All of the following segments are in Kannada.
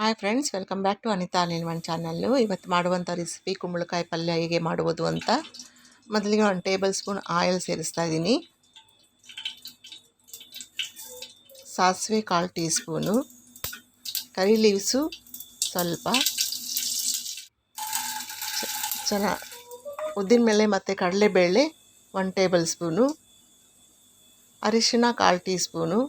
Hi friends, welcome back to Anita Nilman channel. ಇವತ್ತು ಮಾಡುವಂಥ ರೆಸಿಪಿ ಕುಂಬಳಕಾಯಿ ಪಲ್ಯ ಹೇಗೆ ಮಾಡುವುದು ಅಂತ. ಮೊದಲಿಗೆ 1 ಟೇಬಲ್ ಸ್ಪೂನ್ ಆಯಿಲ್ ಸೇರಿಸ್ತಾ ಇದ್ದೀನಿ. ಸಾಸಿವೆ 1/4 ಟೀ ಸ್ಪೂನು, ಕರಿ ಲೀವ್ಸು ಸ್ವಲ್ಪ, ಉದ್ದಿನಬೇಳೆ ಮತ್ತು ಕಡಲೆಬೇಳೆ 1 ಟೇಬಲ್ ಸ್ಪೂನು, ಅರಿಶಿನ 1/4 ಟೀ ಸ್ಪೂನು,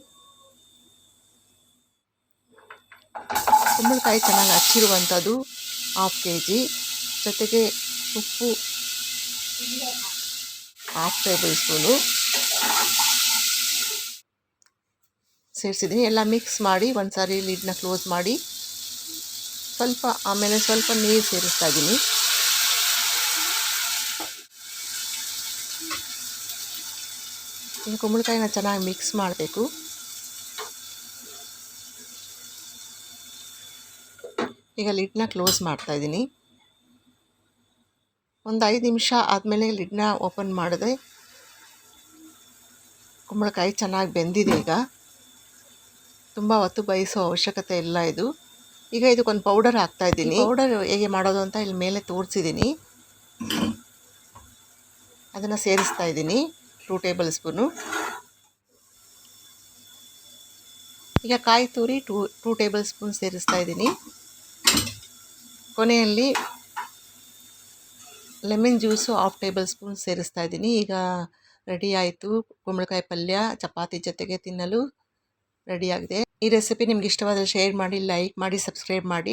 ಕುಂಬಳಕಾಯಿ ಚೆನ್ನಾಗಿ ಹಚ್ಚಿರುವಂಥದ್ದು 1/2 kg, ಜೊತೆಗೆ ಉಪ್ಪು 1/2 ಟೇಬಲ್ ಸ್ಪೂನು ಸೇರಿಸಿದ್ದೀನಿ. ಎಲ್ಲ ಮಿಕ್ಸ್ ಮಾಡಿ ಒಂದು ಸಾರಿ ಲಿಡ್ನ ಕ್ಲೋಸ್ ಮಾಡಿ ಆಮೇಲೆ ಸ್ವಲ್ಪ ನೀರು ಸೇರಿಸ್ತಾ ಇದ್ದೀನಿ. ಈ ಕುಂಬಳಕಾಯಿನ ಚೆನ್ನಾಗಿ ಮಿಕ್ಸ್ ಮಾಡಬೇಕು. ಈಗ ಲಿಡ್ನ ಕ್ಲೋಸ್ ಮಾಡ್ತಾ ಇದ್ದೀನಿ. ಒಂದು 5 ನಿಮಿಷ ಆದಮೇಲೆ ಲಿಡ್ನ ಓಪನ್ ಮಾಡಿದ್ರೆ ಕುಂಬಳಕಾಯಿ ಚೆನ್ನಾಗಿ ಬೆಂದಿದೆ. ಈಗ ತುಂಬ ಹೊತ್ತು ಬೇಯಿಸೋ ಅವಶ್ಯಕತೆ ಇಲ್ಲ ಇದು. ಈಗ ಇದಕ್ಕೊಂದು ಪೌಡರ್ ಹಾಕ್ತಾ ಇದ್ದೀನಿ. ಪೌಡರ್ ಹೇಗೆ ಮಾಡೋದು ಅಂತ ಇಲ್ಲಿ ಮೇಲೆ ತೋರಿಸಿದ್ದೀನಿ. ಅದನ್ನು ಸೇರಿಸ್ತಾ ಇದ್ದೀನಿ 2 ಟೇಬಲ್ ಸ್ಪೂನು. ಈಗ ಕಾಯಿ ತುರಿ 2 ಟೇಬಲ್ ಸ್ಪೂನ್ ಸೇರಿಸ್ತಾ ಇದ್ದೀನಿ. ಕೊನೆಯಲ್ಲಿ ಲೆಮನ್ ಜ್ಯೂಸು 1/2 ಟೇಬಲ್ ಸ್ಪೂನ್ ಸೇರಿಸ್ತಾ ಇದ್ದೀನಿ. ಈಗ ರೆಡಿ ಆಯಿತು. ಕುಂಬಳಕಾಯಿ ಪಲ್ಯ ಚಪಾತಿ ಜೊತೆಗೆ ತಿನ್ನಲು ರೆಡಿಯಾಗಿದೆ. ಈ ರೆಸಿಪಿ ನಿಮ್ಗೆ ಇಷ್ಟವಾದರೆ ಶೇರ್ ಮಾಡಿ, ಲೈಕ್ ಮಾಡಿ, ಸಬ್ಸ್ಕ್ರೈಬ್ ಮಾಡಿ.